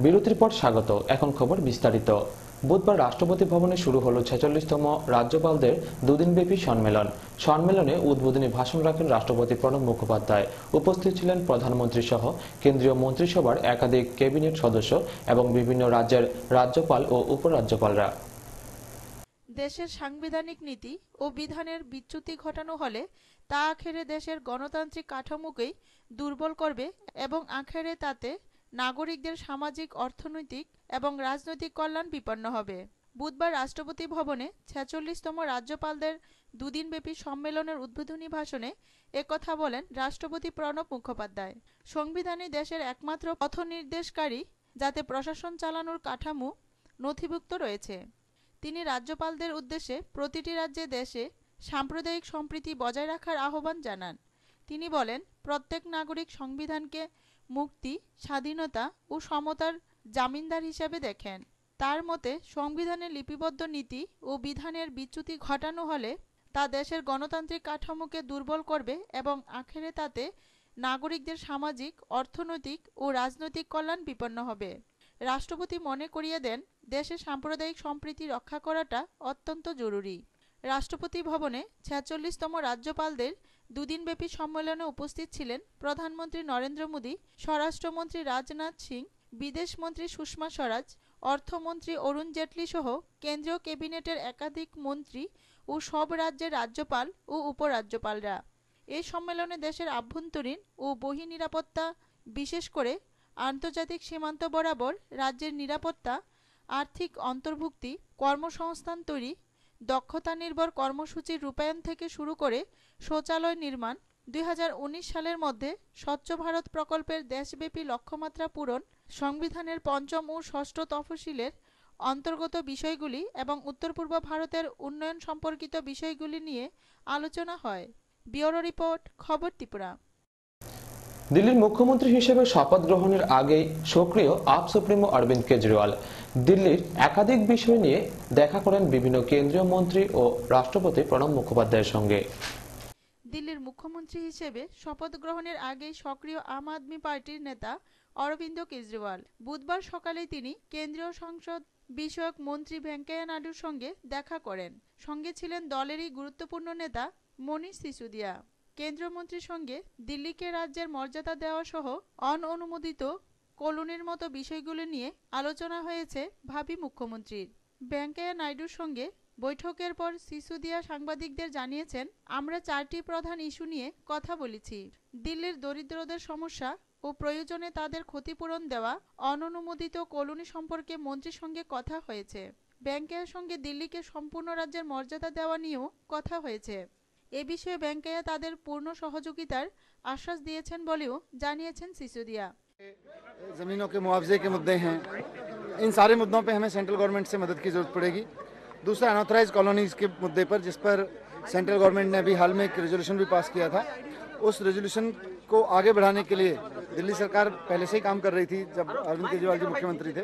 বিরতির পর স্বাগত। এখন খবর বিস্তারিত। বুধবার রাষ্ট্রপতি ভবনে শুরু হলো ৪৬তম রাজ্যপালদের দুদিনব্যাপী সম্মেলন। সম্মেলনে উদ্বোধনী ভাষণ রাখেন রাষ্ট্রপতি প্রণব মুখোপাধ্যায়। উপস্থিত ছিলেন প্রধানমন্ত্রী সহ কেন্দ্রীয় মন্ত্রিসভার একাধিক ক্যাবিনেট সদস্য এবং বিভিন্ন রাজ্যের রাজ্যপাল ও উপরাজ্যপালরা। দেশের সাংবিধানিক নীতি ও বিধানের বিচ্যুতি ঘটানো হলে তা আখেরে দেশের গণতান্ত্রিক কাঠামোকেই দুর্বল করবে এবং আখেরে তাতে নাগরিকদের সামাজিক, অর্থনৈতিক এবং রাজনৈতিক কল্যাণ বিপন্ন হবে। বুধবার রাষ্ট্রপতি ভবনে ৪৬তম রাজ্যপালদের দুদিনব্যাপী সম্মেলনের উদ্বোধনী ভাষণে একথা বলেন রাষ্ট্রপতি প্রণব মুখোপাধ্যায়। সংবিধানই দেশের একমাত্র পথনির্দেশকারী, যাতে প্রশাসন চালানোর কাঠামো নথিভুক্ত রয়েছে। তিনি রাজ্যপালদের উদ্দেশ্যে প্রতিটি রাজ্যে দেশে সাম্প্রদায়িক সম্প্রীতি বজায় রাখার আহ্বান জানান। তিনি বলেন, প্রত্যেক নাগরিক সংবিধানকে মুক্তি, স্বাধীনতা ও সমতার জামিনদার হিসেবে দেখেন। তার মতে, সংবিধানের লিপিবদ্ধ নীতি ও বিধানের বিচ্যুতি ঘটানো হলে তা দেশের গণতান্ত্রিক কাঠামোকে দুর্বল করবে এবং আখেরে তাতে নাগরিকদের সামাজিক, অর্থনৈতিক ও রাজনৈতিক কল্যাণ বিপন্ন হবে। রাষ্ট্রপতি মনে করিয়ে দেন, দেশে সাম্প্রদায়িক সম্প্রীতি রক্ষা করাটা অত্যন্ত জরুরি। রাষ্ট্রপতি ভবনে ৪৬তম রাজ্যপালদের দুদিনব্যাপী সম্মেলনে উপস্থিত ছিলেন প্রধানমন্ত্রী নরেন্দ্র মোদী, স্বরাষ্ট্রমন্ত্রী রাজনাথ সিং, বিদেশমন্ত্রী সুষমা স্বরাজ, অর্থমন্ত্রী অরুণ জেটলি সহ কেন্দ্রীয় ক্যাবিনেটের একাধিক মন্ত্রী ও সব রাজ্যের রাজ্যপাল ও উপরাজ্যপালরা। এই সম্মেলনে দেশের আভ্যন্তরীণ ও বহিঃনিরাপত্তা, বিশেষ করে আন্তর্জাতিক সীমান্ত বরাবর রাজ্যের নিরাপত্তা, আর্থিক অন্তর্ভুক্তি, কর্মসংস্থান তৈরি, দক্ষতা নির্ভর কর্মসূচির রূপায়ণ থেকে শুরু করে শৌচালয় নির্মাণ, ২০১৯ সালের মধ্যে স্বচ্ছ ভারত প্রকল্পের দেশব্যাপী লক্ষ্যমাত্রা পূরণ, সংবিধানের পঞ্চম ও ষষ্ঠ তফসিলের অন্তর্গত বিষয়গুলি এবং উত্তর পূর্ব ভারতের উন্নয়ন সম্পর্কিত বিষয়গুলি নিয়ে আলোচনা হয়। ব্যুরো রিপোর্ট, খবর ত্রিপুরা। দিল্লির মুখ্যমন্ত্রী হিসেবে শপথ গ্রহণের আগেই সক্রিয় আপ সুপ্রিমো অরবিন্দ কেজরিওয়াল দিল্লির একাধিক বিষয় নিয়ে দেখা করেন বিভিন্ন কেন্দ্রীয় মন্ত্রী ও রাষ্ট্রপতি প্রণব মুখোপাধ্যায়ের সঙ্গে। দিল্লির মুখ্যমন্ত্রী হিসেবে শপথ গ্রহণের আগেই সক্রিয় আম আদমি পার্টির নেতা অরবিন্দ কেজরিওয়াল বুধবার সকালে তিনি কেন্দ্রীয় সংসদ বিষয়ক মন্ত্রী ভেঙ্কাইয়া নাইডুর সঙ্গে দেখা করেন। সঙ্গে ছিলেন দলেরই গুরুত্বপূর্ণ নেতা মনীষ সিসোদিয়া। কেন্দ্রীয় মন্ত্রীর সঙ্গে দিল্লিকে রাজ্যের মর্যাদা দেওয়া সহ অননুমোদিত কলোনির মতো বিষয়গুলি নিয়ে আলোচনা হয়েছে ভাবি মুখ্যমন্ত্রীর। ভেঙ্কাইয়া নাইডুর সঙ্গে বৈঠকের পর সিসোদিয়া সাংবাদিকদের জানিয়েছেন, আমরা ৪টি প্রধান ইস্যু নিয়ে কথা বলেছি। দিল্লির দরিদ্রদের সমস্যা ও প্রয়োজনে তাদের ক্ষতিপূরণ দেওয়া, অননুমোদিত কলোনি সম্পর্কে মন্ত্রীর সঙ্গে কথা হয়েছে। ভেঙ্কাইয়ার সঙ্গে দিল্লিকে সম্পূর্ণ রাজ্যের মর্যাদা দেওয়া নিয়েও কথা হয়েছে। এ বিষয়ে ভেঙ্কাইয়া তাদের পূর্ণ সহযোগিতার আশ্বাস দিয়েছেন বলেও জানিয়েছেন সিসোদিয়া। ज़मीनों के मुआवजे के मुद्दे हैं, इन सारे मुद्दों पे हमें सेंट्रल गवर्नमेंट से मदद की ज़रूरत पड़ेगी। दूसरा, अनऑथराइज कॉलोनीज़ के मुद्दे पर, जिस पर सेंट्रल गवर्नमेंट ने अभी हाल में एक रेजोल्यूशन भी पास किया था, उस रेजोल्यूशन को आगे बढ़ाने के लिए दिल्ली सरकार पहले से ही काम कर रही थी जब अरविंद केजरीवाल जी मुख्यमंत्री थे।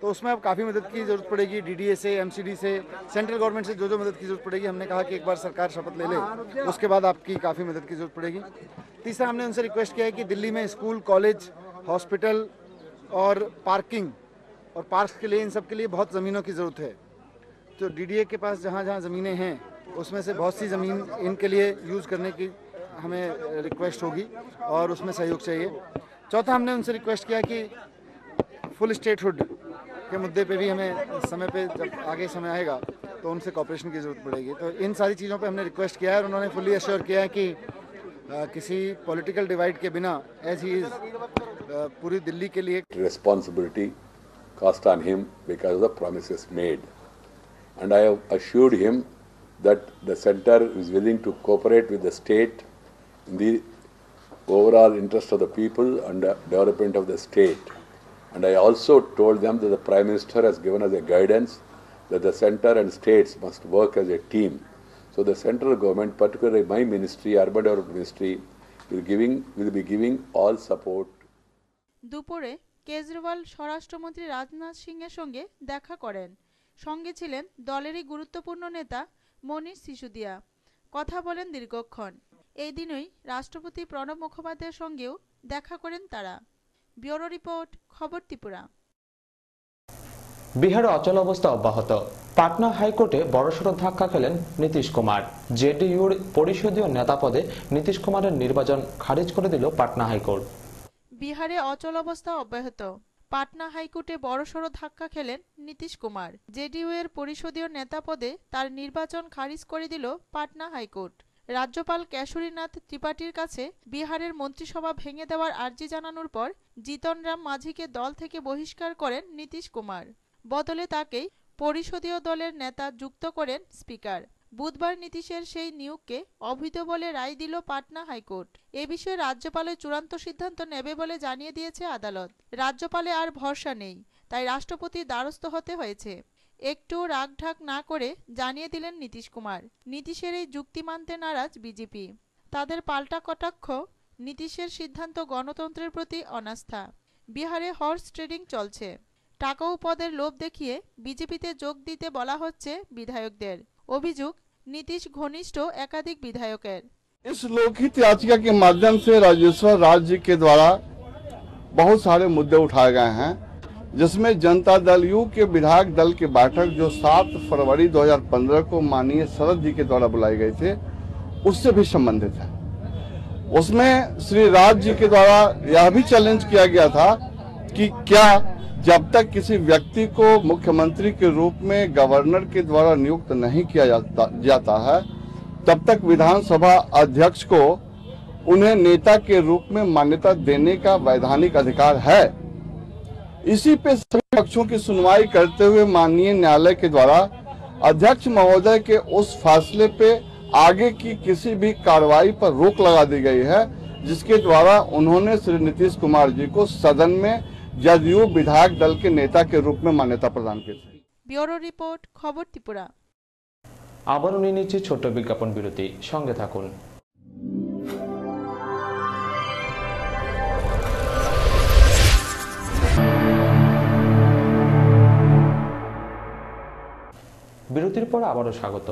तो उसमें अब काफ़ी मदद की ज़रूरत पड़ेगी। डीडीए से, एमसीडी से, सेंट्रल गवर्नमेंट से जो जो मदद की ज़रूरत पड़ेगी, हमने कहा कि एक बार सरकार शपथ ले ले, उसके बाद आपकी काफ़ी मदद की ज़रूरत पड़ेगी। तीसरा, हमने उनसे रिक्वेस्ट किया है कि दिल्ली में स्कूल, कॉलेज, हॉस्पिटल और पार्किंग और पार्क्स के लिए, इन सब के लिए बहुत ज़मीनों की ज़रूरत है। तो डीडीए के पास जहाँ जहाँ ज़मीनें हैं, उसमें से बहुत सी ज़मीन इनके लिए यूज़ करने की हमें रिक्वेस्ट होगी और उसमें सहयोग चाहिए। चौथा, हमने उनसे रिक्वेस्ट किया कि फुल स्टेटहुड के मुद्दे पे भी हमें समय पे, जब आगे समय आएगा तो उनसे कॉपरेशन की ज़रूरत पड़ेगी। तो इन सारी चीज़ों पे हमने रिक्वेस्ट किया है और उन्होंने फुल्ली एश्योर किया है कि किसी पॉलिटिकल डिवाइड के बिना, एज ही इज़, पूरी दिल्ली के लिए responsibility cast on him because of the promises made. And I have assured him that the center is willing to cooperate with the state in the overall interest of the people and the development of the state. And I also told them that the Prime Minister has given us a guidance that the center and states must work as a team. So the central government, particularly my ministry, Urban Development Ministry, will be giving all support. দুপুরে কেজরিওয়াল স্বরাষ্ট্রমন্ত্রী রাজনাথ সিং এর সঙ্গে দেখা করেন। সঙ্গে ছিলেন দলেরই গুরুত্বপূর্ণ নেতা মনীষ সিসোদিয়া। কথা বলেন দীর্ঘক্ষণ। এই দিনই রাষ্ট্রপতি প্রণব মুখোপাধ্যায়ের সঙ্গেও দেখা করেন তারা। ব্যুরো রিপোর্ট, খবর ত্রিপুরা। বিহারে অচল অবস্থা অব্যাহত। পাটনা হাইকোর্টে বড়সড় ধাক্কা খেলেন নীতিশ কুমার। জেডিইউর পরিষদীয় নেতা পদে নীতিশ কুমারের নির্বাচন খারিজ করে দিল পাটনা হাইকোর্ট। বিহারে অচল অবস্থা অব্যাহত। পাটনা হাইকোর্টে বড়সড় ধাক্কা খেলেন নীতিশ কুমার। জেডিইউ এর পরিষদীয় নেতা পদে তার নির্বাচন খারিজ করে দিল পাটনা হাইকোর্ট। রাজ্যপাল কেশরীনাথ ত্রিপাঠীর কাছে বিহারের মন্ত্রিসভা ভেঙে দেওয়ার আর্জি জানানোর পর জিতন রাম মাঝিকে দল থেকে বহিষ্কার করেন নীতিশ কুমার। বদলে তাকেই পরিষদীয় দলের নেতা যুক্ত করেন স্পিকার। বুধবার নীতিশের সেই নিয়োগকে অবৈধ বলে রায় দিল পাটনা হাইকোর্ট। এ বিষয়ে রাজ্যপালের চূড়ান্ত সিদ্ধান্ত নেবে বলে জানিয়ে দিয়েছে আদালত। রাজ্যপালে আর ভরসা নেই, তাই রাষ্ট্রপতির দ্বারস্থ হতে হয়েছে। একটু রাগঢাক না করে জানিয়ে দিলেন নীতিশ কুমার। নীতিশের এই যুক্তি মানতে নারাজ বিজেপি। তাদের পাল্টা কটাক্ষ, নীতিশের সিদ্ধান্ত গণতন্ত্রের প্রতি অনাস্থা। বিহারে হর্স ট্রেডিং চলছে। টাকা ও পদের লোভ দেখিয়ে বিজেপিতে যোগ দিতে বলা হচ্ছে বিধায়কদের। অভিযোগ नीतीश घनिष्ठ एकाधिक विधायकेर। इस लोकहित याचिका के माध्यम से राजेश्वर राज्य के द्वारा बहुत सारे मुद्दे उठाए गए हैं, जिसमें जनता दल यू के विधायक दल की बैठक जो 7 फरवरी 2015 को माननीय शरद जी के द्वारा बुलाई गई थे, उससे भी संबंधित है। उसमें श्री राज जी के द्वारा यह भी चैलेंज किया गया था कि क्या जब तक किसी व्यक्ति को मुख्यमंत्री के रूप में गवर्नर के द्वारा नियुक्त नहीं किया जाता है, तब तक विधानसभा अध्यक्ष को उन्हें नेता के रूप में मान्यता देने का वैधानिक अधिकार है। इसी पे सभी पक्षों की सुनवाई करते हुए माननीय न्यायालय के द्वारा अध्यक्ष महोदय के उस फैसले पे आगे की किसी भी कार्रवाई पर रोक लगा दी गई है, जिसके द्वारा उन्होंने श्री नीतीश कुमार जी को सदन में जदयू विधायक दल के नेता के रूप में मान्यता प्रदान की थी। ब्यूरो रिपोर्ट, खबर त्रिपुरा। আবারও নিয়ে নিচ্ছি ছোট্ট বিজ্ঞাপন বিরতি, সঙ্গে থাকুন। বিরতির পর আবারও স্বাগত।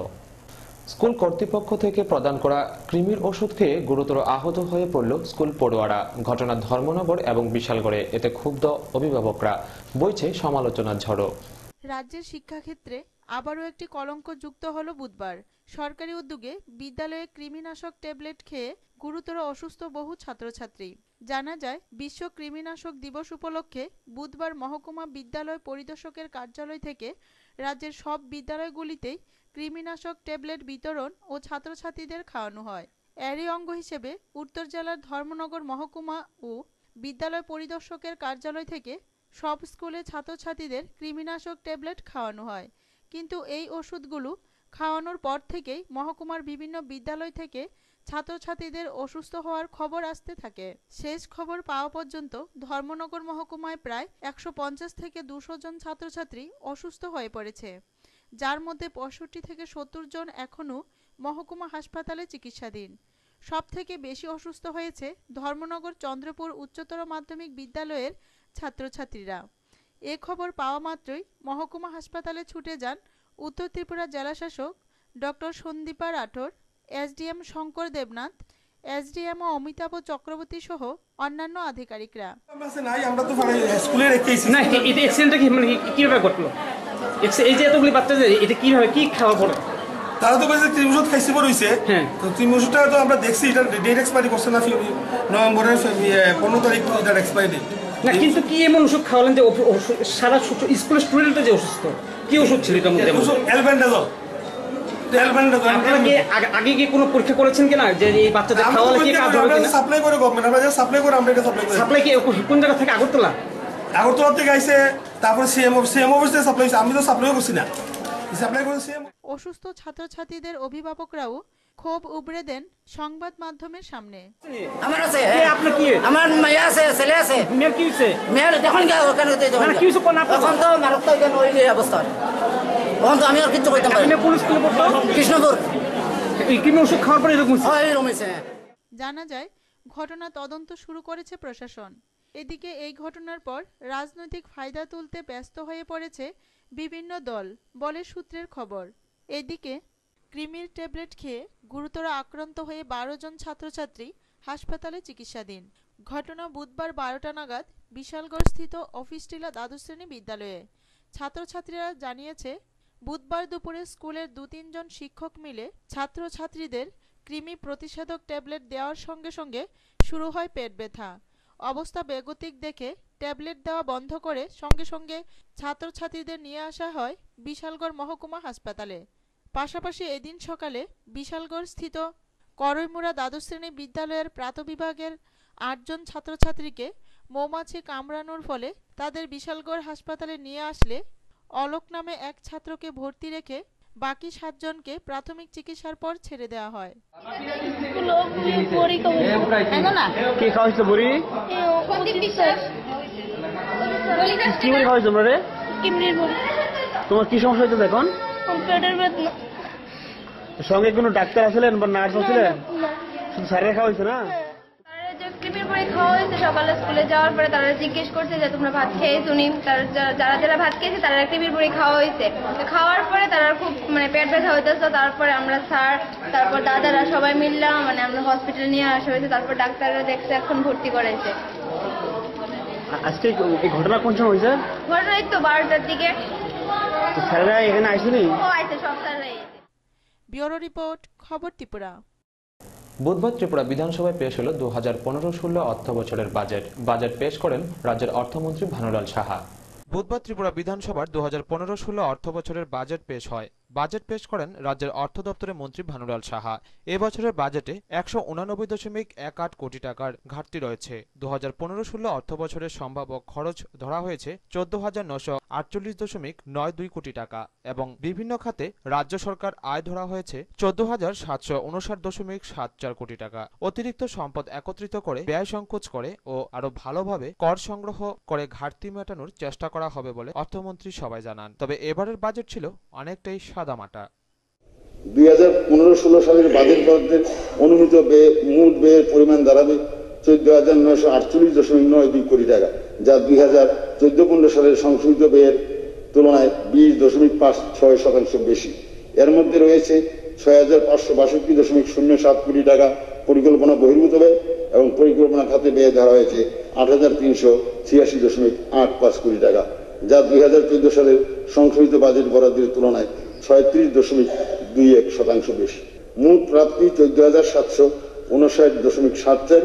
স্কুল কর্তৃপক্ষ থেকে প্রদান করা কৃমির ওষুধ খেয়ে গুরুতর আহত হয়ে পড়ল স্কুল পড়ুয়ারা। ঘটনা ধর্মনগর এবং বিশালগড়ে। এতে ক্ষুব্ধ অভিভাবকরা, বইছে সমালোচনার ঝড়ো। রাজ্যের শিক্ষাক্ষেত্রে আবারও একটি কলঙ্ক যুক্ত হলো বুধবার। সরকারি উদ্যোগে বিদ্যালয়ে কৃমিনাশক ট্যাবলেট খেয়ে গুরুতর অসুস্থ বহু ছাত্রছাত্রী। জানা যায়, বিশ্ব কৃমিনাশক দিবস উপলক্ষে বুধবার মহকুমা বিদ্যালয় পরিদর্শকের কার্যালয় থেকে রাজ্যের সব বিদ্যালয়গুলিতেই কৃমিনাশক ট্যাবলেট বিতরণ ও ছাত্রছাত্রীদের খাওয়ানো হয়। এরই অঙ্গ হিসেবে উত্তর জেলার ধর্মনগর মহকুমা ও বিদ্যালয় পরিদর্শকের কার্যালয় থেকে সব স্কুলে ছাত্রছাত্রীদের কৃমিনাশক ট্যাবলেট খাওয়ানো হয়। কিন্তু এই ওষুধগুলো খাওয়ানোর পর থেকেই মহকুমার বিভিন্ন বিদ্যালয় থেকে ছাত্রছাত্রীদের অসুস্থ হওয়ার খবর আসতে থাকে। শেষ খবর পাওয়া পর্যন্ত ধর্মনগর মহকুমায় প্রায় 150 থেকে 200 জন ছাত্রছাত্রী অসুস্থ হয়ে পড়েছে, যার মধ্যে 65 থেকে 70 জন এখনও মহকুমা হাসপাতালে চিকিৎসাধীন। সব থেকে বেশি অসুস্থ হয়েছে ধর্মনগর চন্দ্রপুর উচ্চতর মাধ্যমিক বিদ্যালয়ের ছাত্রছাত্রীরা। এ খবর পাওয়া মাত্রই মহকুমা হাসপাতালে ছুটে যান উত্তর ত্রিপুরা জেলাশাসক doctor Sandipa Rathore, SDM Shankar Debnath, SDM ও অমিতাভ চক্রবর্তী সহ অন্যান্য আধিকারিকরা। আমরা তো স্কুলে রেখেছি না, এটা এক্সিডেন্টটা কি মানে কিভাবে ঘটলো? এই যে এতগুলি বাচ্চা, এটা কিভাবে কি খাওয়া পড়ে? তারা তো বলছে ক্রিম ওষুধ খাইছে পর হয়েছে। হ্যাঁ, তো ক্রিম ওষুধটা তো আমরা দেখছি, এটা ডেট এক্সপায়ারি করছে না, নভেম্বরের 15 তারিখ এটার এক্সপায়ারি ডেট। না, কিন্তু কি এমন ওষুধ খাওয়ালেন যে সারা স্কুলের স্টুডেন্টরা যে অসুস্থ? কি ওষুধ ছিল এটার মধ্যে? অ্যালবেন্ডাজল। আপনারা কি আগে কি কোনো পরীক্ষা করেছেন কিনা যে এই বাচ্চাদের খাওয়ালে কি কাজ হবে কিনা? সাপ্লাই করে গভর্নমেন্ট, আমরা যা সাপ্লাই করে আমরা এটা সাপ্লাই করি। সাপ্লাই কি কোন জায়গা থেকে? আগরতলা থেকে আইছে, তারপর সিএম অফিস থেকে সাপ্লাই হইছে। আমি তো সাপ্লাই করছি না, সাপ্লাই করে সিএম। অসুস্থ ছাত্রছাত্রীদের অভিভাবকরাও ক্ষোভ উগরে দেন সংবাদ মাধ্যমের সামনে। আমার আছে, আপনার কি? আমার মায়া আছে, ছেলে আছে। মেয়ের কি হয়েছে? মেয়ের দেখুন মানে কি হয়েছে কোন? এখন তো মারাত্মক ওই অবস্থা, তখন তো আমি আর কিছু করতে পারি না। পুলিশ স্কুলে পড়তো কৃষ্ণপুর। এই কি ওষুধ খাওয়ার পরে এরকম রমেছে। জানা যায়, ঘটনা তদন্ত শুরু করেছে প্রশাসন। এদিকে এই ঘটনার পর রাজনৈতিক ফায়দা তুলতে ব্যস্ত হয়ে পড়েছে বিভিন্ন দল বলে সূত্রের খবর। এদিকে কৃমির ট্যাবলেট খেয়ে গুরুতর আক্রান্ত হয়ে 12 জন ছাত্রছাত্রী হাসপাতালে চিকিৎসাধীন। ঘটনা বুধবার 12টা নাগাদ বিশালগড় স্থিত অফিস টিলা দ্বাদশ শ্রেণী বিদ্যালয়ে। ছাত্রছাত্রীরা জানিয়েছে, বুধবার দুপুরে স্কুলের 2-3 জন শিক্ষক মিলে ছাত্রছাত্রীদের কৃমি প্রতিষেধক ট্যাবলেট দেওয়ার সঙ্গে সঙ্গে শুরু হয় পেট ব্যথা। অবস্থা বেগতিক দেখে ট্যাবলেট দেওয়া বন্ধ করে সঙ্গে সঙ্গে ছাত্রছাত্রীদের নিয়ে আসা হয় বিশালগড় মহকুমা হাসপাতালে। পাশাপাশি এদিন সকালে বিশালগড় স্থিত করইমুড়া দ্বাদশ শ্রেণী বিদ্যালয়ের প্রাতবিভাগের 8 জন ছাত্রছাত্রীকে মৌমাছি কামড়ানোর ফলে তাদের বিশালগড় হাসপাতালে নিয়ে আসলে অলোক নামে এক ছাত্রকে ভর্তি রেখে বাকি 7 জনকে প্রাথমিক চিকিৎসার পর ছেড়ে দেওয়া হয়। কি খাওয়াইছো বুড়ি? কি বড়ি খাওয়াইছো তোমরা রে? তোমার কি সমস্যা হইতেছে এখন? সঙ্গে কোনো ডাক্তার আসলেন বা নার্স আসলেন? শুধু স্যারের খাওয়াইছো না? ক্রিমির বড়ি খাওয়া হয়েছে সকালে স্কুলে যাওয়ার পরে তারা জিজ্ঞেস করছে যে তোমরা ভাত খেয়েছো নি, যারা যারা ভাত খেয়েছে তারা ক্রিমির বড়ি খাওয়া হয়েছে। খাওয়ার পরে তারা খুব পেট ব্যথা হইতেছে। তারপরে আমরা স্যার তারপর দাদারা সবাই মিললাম আমরা হসপিটালে নিয়ে আসা হয়েছে। তারপর ডাক্তাররা দেখছে এখন ভর্তি করেছে। আজকে এই ঘটনা কোন সময় হয়েছে? ঘটনা এই তো 12টার দিকে। স্যাররা এখানে আসেনি? ও আইছে, সব স্যাররাই। ব্যুরো রিপোর্ট, খবর ত্রিপুরা। বুধবার ত্রিপুরা বিধানসভায় পেশ হল 2015-16 অর্থ বছরের বাজেট পেশ করেন রাজ্যের অর্থমন্ত্রী ভানুলাল সাহা। বুধবার ত্রিপুরা বিধানসভার 2015-16 অর্থ বছরের বাজেট পেশ হয়। বাজেট পেশ করেন রাজ্যের অর্থ দপ্তরের মন্ত্রী ভানুলাল সাহা। এবছরের বাজেটে 189.18 কোটি টাকার ঘাটতি রয়েছে। 2015-16 অর্থ বছরের সম্ভাব্য খরচ ধরা হয়েছে 14,948.92 কোটি টাকা এবং বিভিন্ন খাতে রাজ্য সরকার আয় ধরা হয়েছে 14,759.74 কোটি টাকা। অতিরিক্ত সম্পদ একত্রিত করে ব্যয় সংকোচ করে ও আরো ভালোভাবে কর সংগ্রহ করে ঘাটতি মেটানোর চেষ্টা করা হবে বলে অর্থমন্ত্রী সবাই জানান। তবে এবারের বাজেট ছিল অনেকটাই সাদামাটা। 2015-16 সালের বাজেট বরাদ্দের অনুমিত মোট ব্যয়ের পরিমাণ দাঁড়াবে 14,948.92 কোটি টাকা, যা 2014-15 সালের সংশোধিত ব্যয়ের তুলনায় 20.56% বেশি। এর মধ্যে রয়েছে 6,562.07 কোটি টাকা পরিকল্পনা বহির্ভূত ব্যয় এবং পরিকল্পনা খাতে ব্যয় ধরা হয়েছে 8,386.85 কোটি টাকা, যা 2014 সালের সংশোধিত বাজেট বরাদ্দের তুলনায় 36.21% বেশি। মোট প্রাপ্তি 14,759.74,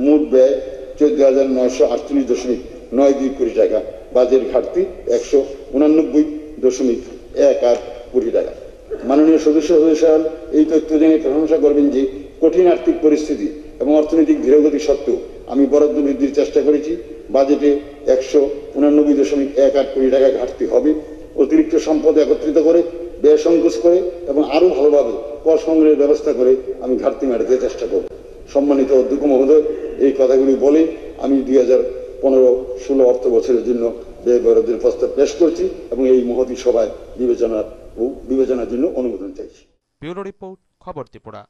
মোট ব্যয় 14,948.92 কোটি টাকা, বাজেট ঘাটতি 189.18 কোটি টাকা। মাননীয় সদস্য এই তথ্য জেনে প্রশংসা করবেন যে কঠিন আর্থিক পরিস্থিতি এবং অর্থনৈতিক ধীরগতি সত্ত্বেও আমি বরাদ্দ বৃদ্ধির চেষ্টা করেছি। বাজেটে 189.18 কোটি টাকা ঘাটতি হবে। অতিরিক্ত সম্পদ একত্রিত করে ব্যয় সংকোচ করে এবং আরো ভালোভাবে কর সংগ্রহের ব্যবস্থা করে আমি ঘাটতি মেটাতে চেষ্টা করব। সম্মানিত অধ্যক্ষ মহোদয়, এই কথাগুলি বলে আমি 2015-16 অর্থ বছরের জন্য ব্যয় বরাদ্দের প্রস্তাব পেশ করছি এবং এই মহতী সভায় বিবেচনার জন্য অনুমোদন চাইছি। ব্যুরো রিপোর্ট, খবর ত্রিপুরা।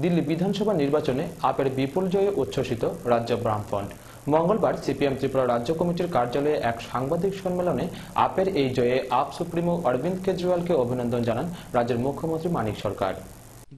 দিল্লি বিধানসভা নির্বাচনে আপের বিপুল জয়ে উচ্ছ্বসিত রাজ্য বামফ্রন্ট। মঙ্গলবার সিপিএম ত্রিপুরা রাজ্য কমিটির কার্যালয়ে এক সাংবাদিক সম্মেলনে আপের এই জয়ে আপ সুপ্রিমো অরবিন্দ কেজরিওয়ালকে অভিনন্দন জানান রাজ্যের মুখ্যমন্ত্রী মানিক সরকার।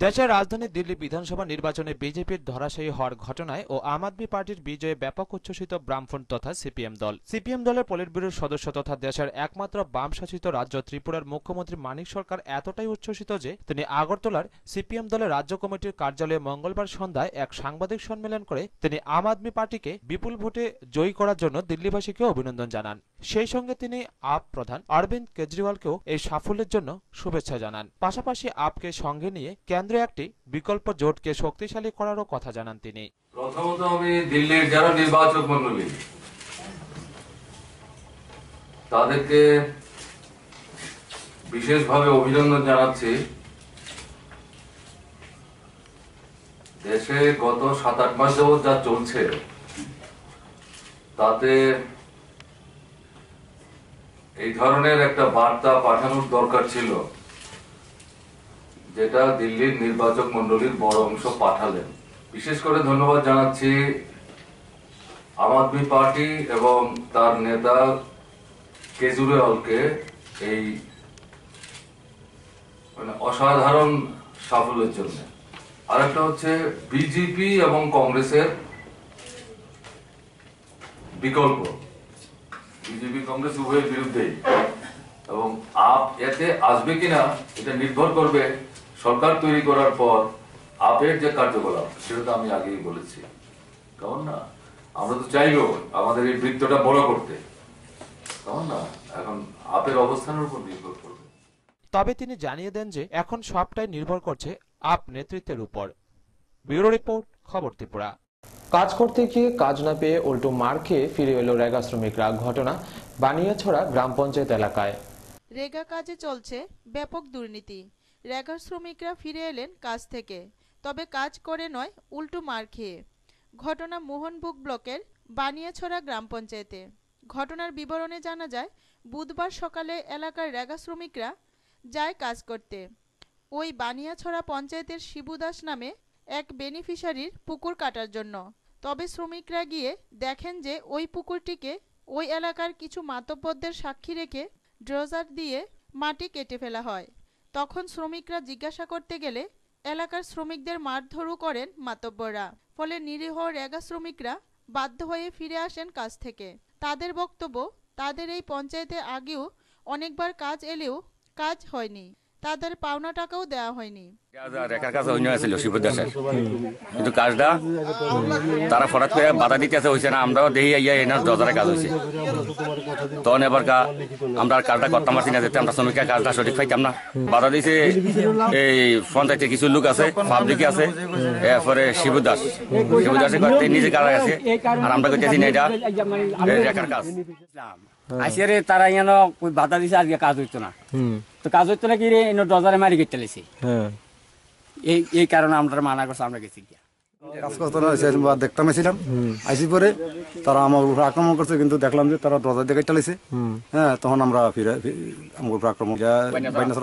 দেশের রাজধানী দিল্লি বিধানসভা নির্বাচনে বিজেপির ধরাশায়ী হওয়ার ঘটনায় ও আম আদমি পার্টির বিজয়ে ব্যাপক উচ্ছ্বসিত বামফ্রন্ট তথা সিপিএম দল। সিপিএম দলের পলিট ব্যুরোর সদস্য তথা দেশের একমাত্র বাম শাসিত রাজ্য ত্রিপুরার মুখ্যমন্ত্রী মানিক সরকার এতটাই উচ্ছ্বসিত যে তিনি আগরতলার সিপিএম দলের রাজ্য কমিটির কার্যালয়ে মঙ্গলবার সন্ধ্যায় এক সাংবাদিক সম্মেলন করে তিনি আম আদমি পার্টিকে বিপুল ভোটে জয়ী করার জন্য দিল্লিবাসীকে অভিনন্দন জানান। সেই সঙ্গে তিনি আপ প্রধান অরবিন্দ কেজরিওয়ালকেও এই সাফল্যের জন্য শুভেচ্ছা জানান। পাশাপাশি আপকে সঙ্গে নিয়ে কেন্দ্রে একটি বিকল্প জোটকে শক্তিশালী করারও কথা জানান তিনি। প্রথমত আমি দিল্লির যারা নির্বাচক মণ্ডলী তাদেরকে বিশেষভাবে অভিনন্দন জানাচ্ছি। দেশে গত 7-8 মাস যাবৎ যা চলছে তাতে এই ধরনের একটা বার্তা পাঠানোর দরকার ছিল, যেটা দিল্লির নির্বাচক মণ্ডলীর বড় অংশ পাঠালেন। বিশেষ করে ধন্যবাদ জানাচ্ছি আম আদমি পার্টি এবং তার নেতা কেজরিওয়ালকে এই অসাধারণ সাফল্যের জন্য। আরেকটা হচ্ছে বিজেপি এবং কংগ্রেসের বিকল্প, বিজেপি কংগ্রেস উভয়ের বিরুদ্ধেই এবং আপ এতে আসবে কিনা এটা নির্ভর করবে সরকার তৈরি করার পর আপের যে কার্যকলাপ, সেটা তো আমি আগেই বলেছি। কেমন না, আমরা তো চাইবো আমাদের এই বৃত্তটা বড় করতে, কেমন না, এখন আপের অবস্থানের উপর নির্ভর করবে। তবে তিনি জানিয়ে দেন যে এখন সবটাই নির্ভর করছে আপ নেতৃত্বের উপর। ব্যুরো রিপোর্ট, খবর ত্রিপুরা। কাজ করতে গিয়ে কাজ না পেয়ে উল্টো মার খেয়ে ফিরে এলো রেগা শ্রমিকরা। ঘটনা বানিয়াছড়া গ্রাম পঞ্চায়েত এলাকায়। রেগা কাজে চলছে ব্যাপক দুর্নীতি। রেগার শ্রমিকরা ফিরে এলেন কাজ থেকে, তবে কাজ করে নয়, উল্টো মার খেয়ে। ঘটনা মোহনবুক ব্লকের বানিয়াছড়া গ্রাম পঞ্চায়েতে। ঘটনার বিবরণে জানা যায়, বুধবার সকালে এলাকার রেগা শ্রমিকরা যায় কাজ করতে ওই বানিয়াছড়া পঞ্চায়েতের শিবু দাস নামে এক বেনিফিশিয়ারির পুকুর কাটার জন্য। তবে শ্রমিকরা গিয়ে দেখেন যে ওই পুকুরটিকে ওই এলাকার কিছু মাতব্বরদের সাক্ষী রেখে ড্রোজার দিয়ে মাটি কেটে ফেলা হয়। তখন শ্রমিকরা জিজ্ঞাসা করতে গেলে এলাকার শ্রমিকদের মারধরও করেন মাতব্বররা। ফলে নিরীহ রেগা শ্রমিকরা বাধ্য হয়ে ফিরে আসেন কাজ থেকে। তাদের বক্তব্য, তাদের এই পঞ্চায়েতে আগেও অনেকবার কাজ এলেও কাজ হয়নি, তাদের পাওনা টাকাও দেওয়া হয়নি। রেখার কাজ অন্য ছিল শিবদাসের, কিন্তু কাজটা তারা ফরাত করে বাধা দিতে হয়েছে না। আমরাও দেখি এনার দরজারে কাজ হয়েছে, তখন এবার আমরা কাজটা করতাম পারছি না, যেতে আমরা শ্রমিকের কাজটা সঠিক পাইতাম না। বাধা দিয়েছে এই পঞ্চায়েতে কিছু লোক আছে, পাবলিকে আছে, এরপরে শিবদাসে করতে নিজে কাজ আছে, আর আমরা করতেছি না এটা রেখার কাজ। আসিয়ারে তারা যেন বাধা দিছে, আজকে কাজ হইতো না, তো কাজ হইতো না কি রে, ডজারে মারি কেটে লেছি। এই কারণে আমরা মানা করছি, আমরা গেছি কাজ করতো না, দেখতাম এসেছিলাম। আইসি পরে তারা আমার উপর আক্রমণ করছে, কিন্তু দেখলাম যে তারা ডজার দিয়ে কেটে লেছে। হ্যাঁ, তখন আমরা ফিরে আমার উপর আক্রমণ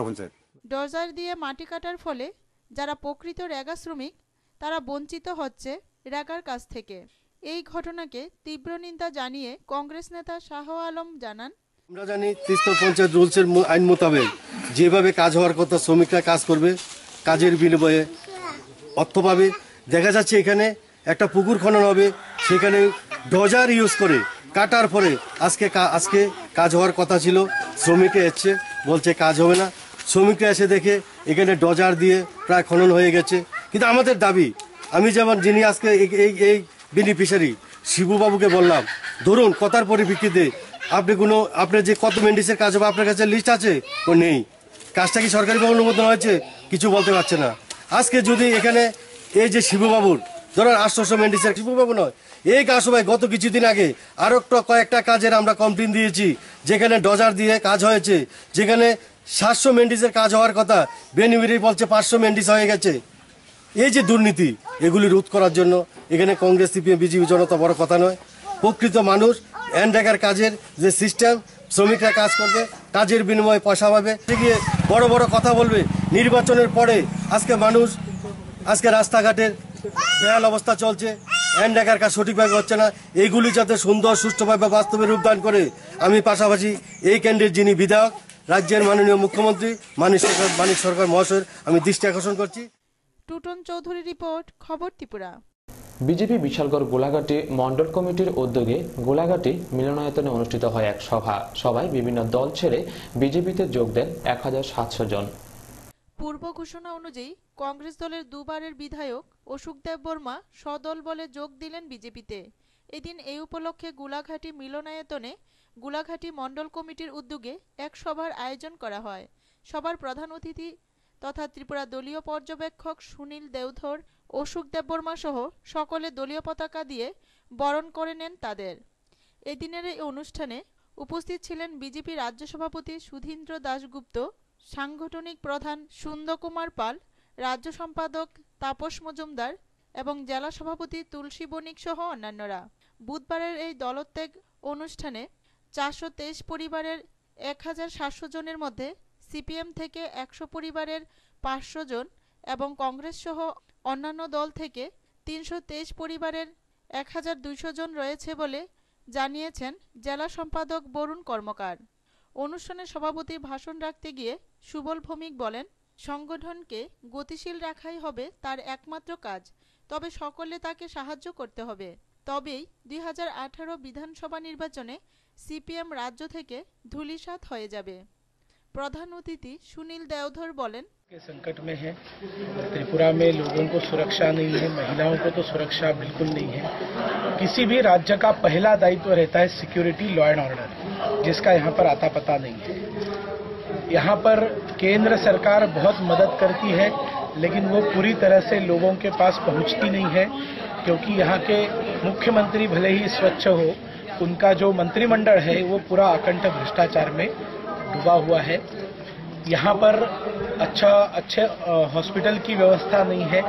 পঞ্চায়েত। ডজার দিয়ে মাটি কাটার ফলে যারা প্রকৃত রেগা শ্রমিক তারা বঞ্চিত হচ্ছে রেগার কাছ থেকে। এই ঘটনাকে তীব্র নিন্দা জানিয়ে কংগ্রেস নেতা শাহ আলম জানান, আমরা জানি তিস্তা পঞ্চায়েত রুলসের আইন মোতাবেক যেভাবে কাজ হওয়ার কথা শ্রমিকরা কাজ করবে, কাজের বিনিময়ে অর্থ পাবে। দেখা যাচ্ছে এখানে একটা পুকুর খনন হবে, সেখানে ডজার ইউজ করে কাটার পরে আজকে কাজ হওয়ার কথা ছিল, শ্রমিকরা এসছে বলছে কাজ হবে না। শ্রমিকরা এসে দেখে এখানে ডজার দিয়ে প্রায় খনন হয়ে গেছে। কিন্তু আমাদের দাবি, আমি যেমন যিনি আজকে এই বেনিফিশিয়ারি শিবুবাবুকে বললাম, ধরুন কথার পরিপ্রেক্ষিতে আপনার যে কত মেন্ডিসের কাজ হবে আপনার কাছে লিস্ট আছে? ও নেই। কাজটা কি সরকারিভাবে অনুমোদন হয়েছে? কিছু বলতে পারছে না। আজকে যদি এখানে এই যে শিবুবাবুর ধরুন 800 মেন্ডিসের, শিবুবাবু নয়, এই কাজ সবাই গত কিছুদিন আগে আরো কয়েকটা কাজের আমরা কমপ্লেন দিয়েছি, যেখানে ডজার দিয়ে কাজ হয়েছে, যেখানে 700 মেন্ডিসের কাজ হওয়ার কথা, বেনিফিশিয়ারি বলছে 500 মেন্ডিস হয়ে গেছে। এই যে দুর্নীতি, এগুলি রোধ করার জন্য এখানে কংগ্রেস, সিপিএম, বিজেপি জনতা বড় কথা নয়। প্রকৃত মানুষ এনরেগার কাজের যে সিস্টেম, শ্রমিকরা কাজ করবে, কাজের বিনিময়ে পয়সা পাবে, গিয়ে বড় বড় কথা বলবে। নির্বাচনের পরে আজকে রাস্তাঘাটের বেহাল অবস্থা চলছে, এনরেগার কাজ সঠিকভাবে হচ্ছে না। এইগুলি যাতে সুন্দর সুষ্ঠুভাবে বাস্তবে রূপদান করে, আমি পাশাপাশি এই কেন্দ্রের যিনি বিধায়ক, রাজ্যের মাননীয় মুখ্যমন্ত্রী মানিক সরকার মহাশয়ের আমি দৃষ্টি আকর্ষণ করছি। টুটন চৌধুরী রিপোর্ট, খবর ত্রিপুরা। বিজেপি বিশালগড় গোলাঘাটি মন্ডল কমিটির উদ্যোগে গোলাঘাটি মিলনায়তনে অনুষ্ঠিত হয় এক সভায় বিভিন্ন দল ছেড়ে বিজেপিতে যোগ দেন 1700 জন। পূর্ব ঘোষণা অনুযায়ী কংগ্রেস দলের দুবারের বিধায়ক অশোক দেব বর্মা সদল বলে যোগ দিলেন বিজেপিতে। এদিন এই উপলক্ষে গোলাঘাটি মিলনায়তনে গোলাঘাটি মন্ডল কমিটির উদ্যোগে এক সভার আয়োজন করা হয়। সভার প্রধান অতিথি তথা ত্রিপুরা দলীয় পর্যবেক্ষক সুনীল দেওধর, অশোক দেববর্মা সহ সকলে দলীয় পতাকা দিয়ে বরণ করে নেন তাদের। এদিনের এই অনুষ্ঠানে উপস্থিত ছিলেন বিজেপি রাজ্য সভাপতি সুধীন্দ্র দাশগুপ্ত, সাংগঠনিক প্রধান সুন্দর কুমার পাল, রাজ্য সম্পাদক তাপস মজুমদার এবং জেলা সভাপতি তুলসী বণিক সহ অন্যান্যরা। বুধবারের এই দলত্যাগ অনুষ্ঠানে 423 পরিবারের 1700 জনের মধ্যে সিপিএম থেকে 100 পরিবারের 500 জন এবং কংগ্রেস সহ অন্যান্য দল থেকে 323 পরিবারের 1200 জন রয়েছে বলে জানিয়েছেন জেলা সম্পাদক বরুণ কর্মকার। অনুষ্ঠানে সভাপতির ভাষণ রাখতে গিয়ে সুবল ভৌমিক বলেন, সংগঠনকে গতিশীল রাখাই হবে তার একমাত্র কাজ, তবে সকলে তাকে সাহায্য করতে হবে। তবেই 2018 বিধানসভা নির্বাচনে সিপিএম রাজ্য থেকে ধূলিসাৎ হয়ে যাবে। প্রধান অতিথি সুনীল দেওধর বলেন, के संकट में है। त्रिपुरा में लोगों को सुरक्षा नहीं है, महिलाओं को तो सुरक्षा बिल्कुल नहीं है। किसी भी राज्य का पहला दायित्व रहता है सिक्योरिटी, लॉ एंड ऑर्डर, जिसका यहाँ पर आता पता नहीं है। यहाँ पर केंद्र सरकार बहुत मदद करती है, लेकिन वो पूरी तरह से लोगों के पास पहुँचती नहीं है, क्योंकि यहाँ के मुख्यमंत्री भले ही स्वच्छ हो, उनका जो मंत्रिमंडल है वो पूरा अकंठ भ्रष्टाचार में डूबा हुआ है। यहाँ पर अच्छे हॉस्पिटल की व्यवस्था नहीं है।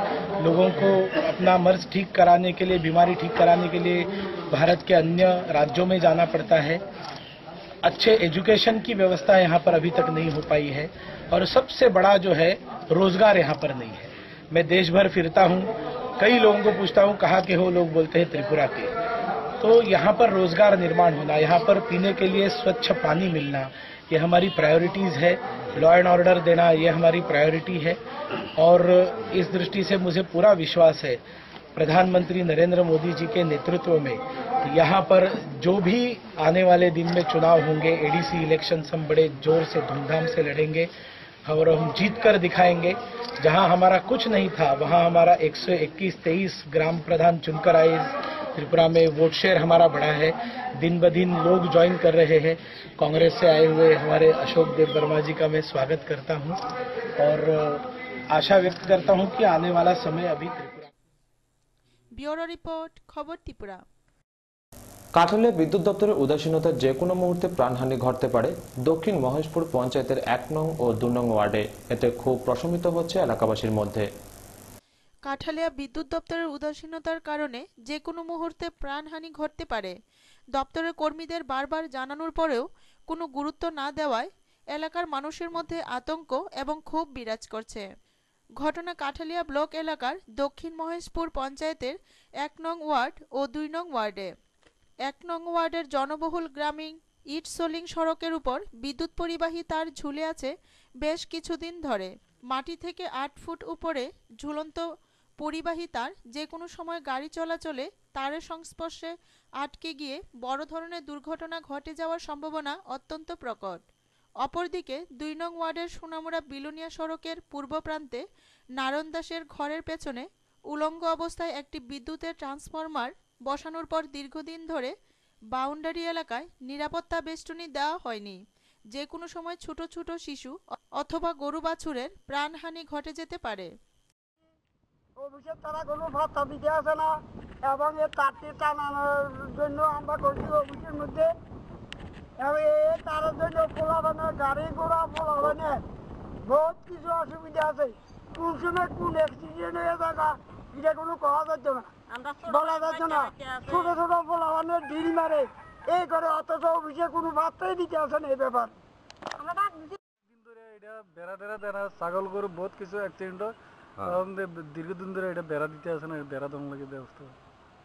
लोगों को अपना मर्ज ठीक कराने के लिए, बीमारी ठीक कराने के लिए भारत के अन्य राज्यों में जाना पड़ता है। अच्छे एजुकेशन की व्यवस्था यहाँ पर अभी तक नहीं हो पाई है। और सबसे बड़ा जो है, रोजगार यहाँ पर नहीं है। मैं देश भर फिरता हूँ, कई लोगों को पूछता हूँ कहाँ के हो, लोग बोलते हैं त्रिपुरा के। तो यहाँ पर रोजगार निर्माण होना, यहाँ पर पीने के लिए स्वच्छ पानी मिलना, ये हमारी प्रायोरिटीज है। लॉ एंड ऑर्डर देना, ये हमारी प्रायोरिटी है। और इस दृष्टि से मुझे पूरा विश्वास है प्रधानमंत्री नरेंद्र मोदी जी के नेतृत्व में यहाँ पर जो भी आने वाले दिन में चुनाव होंगे, एडीसी इलेक्शन हम बड़े जोर से धूमधाम से लड़ेंगे और हम जीत कर दिखाएंगे। जहाँ हमारा कुछ नहीं था, वहाँ हमारा 121-23 ग्राम प्रधान चुनकर आए। त्रिपुरा में वोट शेयर हमारा बढ़ा है, दिन ब दिन लोग ज्वाइन कर रहे हैं। कांग्रेस से आए हुए हमारे अशोक देव वर्मा जी का मैं स्वागत करता हूं और आशा व्यक्त करता हूं कि आने वाला समय अभी त्रिपुरा। ब्यूरो रिपोर्ट, खबर त्रिपुरा। কাঠালিয়া বিদ্যুৎ দপ্তরের উদাসীনতায় যে কোনো মুহূর্তে প্রাণহানি ঘটতে পারে দক্ষিণ মহেশপুর পঞ্চায়েতের 1 নং ও 2 নং ওয়ার্ডে। এতে খুব প্রশমিত হচ্ছে এলাকাবাসীর মধ্যে। কাঠালিয়া বিদ্যুৎ দপ্তরের উদাসীনতার কারণে যে কোনো মুহূর্তে প্রাণহানি ঘটতে পারে। দপ্তরের কর্মীদের বারবার জানানোর পরেও কোনো গুরুত্ব না দেওয়ায় এলাকার মানুষের মধ্যে আতঙ্ক এবং ক্ষোভ বিরাজ করছে। ঘটনা কাঠালিয়া ব্লক এলাকার দক্ষিণ মহেশপুর পঞ্চায়েতের 1 নং ওয়ার্ড ও 2 নং ওয়ার্ডে। 1 নং ওয়ার্ডের জনবহুল গ্রামীণ ইট-সোলিং সড়কের উপর বিদ্যুৎ পরিবাহী তার ঝুলে আছে বেশ কিছুদিন ধরে। মাটি থেকে 8 ফুট উপরে ঝুলন্ত পরিবাহী তার যে কোনো সময় গাড়ি চলাচলে তারের সংস্পর্শে আটকে গিয়ে বড় ধরনের দুর্ঘটনা ঘটে যাওয়ার সম্ভাবনা অত্যন্ত প্রকট। অপরদিকে 2 নং ওয়ার্ডের সোনামুড়া বিলুনিয়া সড়কের পূর্ব প্রান্তে নারায়ণ দাসের ঘরের পেছনে উলঙ্গ অবস্থায় একটি বিদ্যুতের ট্রান্সফরমার বসানোর পর দীর্ঘদিন ধরে বাউন্ডারি এলাকায় নিরাপত্তা বেষ্টনী দেওয়া হয়নি। যে কোনো সময় ছোট ছোট শিশু অথবা গরু বাছুরের প্রাণহানি ঘটে যেতে পারে। অফিসে তারা কোনো ভাতা দিতে আসে না এবং এই তারটি টানানোর জন্য আমরা করছি অফিসের মধ্যে তার জন্য পোলাবানো গাড়ি ঘোড়া পোলাবানে বহুত কিছু অসুবিধা আছে। কোন সময় কোন অ্যাক্সিডেন্ট হয়ে থাকা এটা কোনো কথা যাচ্ছে না, বলা যাচ্ছে না। ছোট ছোট পোলাবানের ঢিল মারে এই করে, অথচ অফিসে কোনো ভাতাই দিতে আসে না। এই ব্যাপার বেড়া টেরা দেনা ছাগল গরু বহুত কিছু অ্যাক্সিডেন্ট হয়, দীর্ঘদিন ধরে এটা বেড়া দিতে আসে না, বেড়া দম লাগে ব্যবস্থা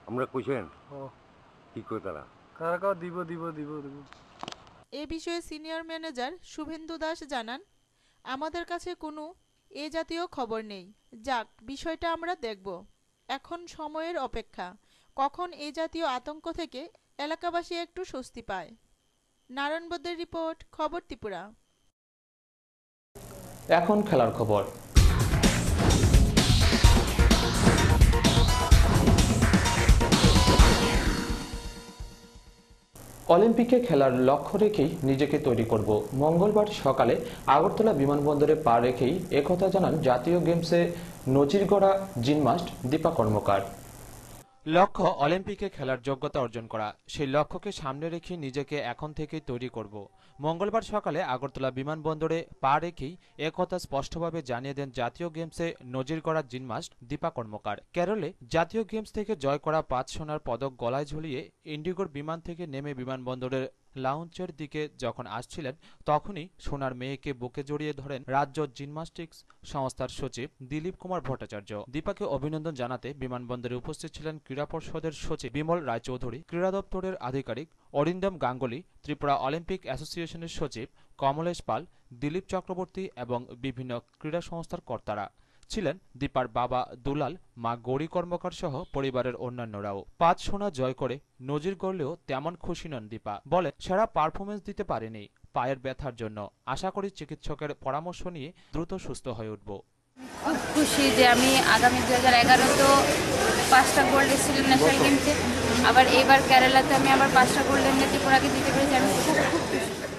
আমরা কইছেন কি করে তারা কারা কারা দিব দিব দিব দিব। এ বিষয়ে সিনিয়র ম্যানেজার শুভেন্দু দাস জানান, আমাদের কাছে কোনো এ জাতীয় খবর নেই। যাক, বিষয়টা আমরা দেখব। এখন সময়ের অপেক্ষা, কখন এ জাতীয় আতঙ্ক থেকে এলাকাবাসী একটু স্বস্তি পায়। নারায়ণ বদ্রের রিপোর্ট, খবর ত্রিপুরা। এখন খেলার খবর। অলিম্পিকে খেলার লক্ষ্য রেখেই নিজেকে তৈরি করব। মঙ্গলবার সকালে আগরতলা বিমানবন্দরে পা রেখেই একথা জানান জাতীয় গেমসে নজির গড়া জিমন্যাস্ট দীপা কর্মকার। লক্ষ্য অলিম্পিকে খেলার যোগ্যতা অর্জন করা। সেই লক্ষ্যকে সামনে রেখে নিজেকে এখন থেকেই তৈরি করব। মঙ্গলবার সকালে আগরতলা বিমানবন্দরে পা রেখেই একথা স্পষ্টভাবে জানিয়ে দেন জাতীয় গেমসে নজির গড়া জিমন্যাস্ট দীপা কর্মকার। কেরলে জাতীয় গেমস থেকে জয় করা 5 সোনার পদক গলায় ঝুলিয়ে ইন্ডিগোর বিমান থেকে নেমে বিমানবন্দরের লাউঞ্জের দিকে যখন আসছিলেন তখনই সোনার মেয়েকে বুকে জড়িয়ে ধরেন রাজ্য জিমন্যাস্টিক্স সংস্থার সচিব দিলীপ কুমার ভট্টাচার্য। দীপাকে অভিনন্দন জানাতে বিমানবন্দরে উপস্থিত ছিলেন ক্রীড়া পর্ষদের সচিব বিমল রায়চৌধুরী, ক্রীড়া দপ্তরের আধিকারিক অরিন্দম গাঙ্গুলি, ত্রিপুরা অলিম্পিক অ্যাসোসিয়েশনের সচিব কমলেশ পাল, দিলীপ চক্রবর্তী এবং বিভিন্ন ক্রীড়া সংস্থার কর্তারা। ছিলেন দীপার বাবা দুলাল, মা গৌরী কর্মকার সহ পরিবারের অন্যান্যরাও। 5 সোনা জয় করে নজির গড়লেও তেমন খুশি নন দীপা। বলে, সেরা পারফরমেন্স দিতে পারেনি পায়ের ব্যথার জন্য। আশা করি চিকিৎসকের পরামর্শ নিয়ে দ্রুত সুস্থ হয়ে উঠব। খুব খুশি যে আমি আগামী 2011 তো 5টা গোল্ড এসেছিল ন্যাশনাল গেমসে, আবার এবার কেরালাতে আমি আবার 5টা গোল্ডেন ত্রিপুরাকে দিতে পেরেছি। আমি খুব খুশি।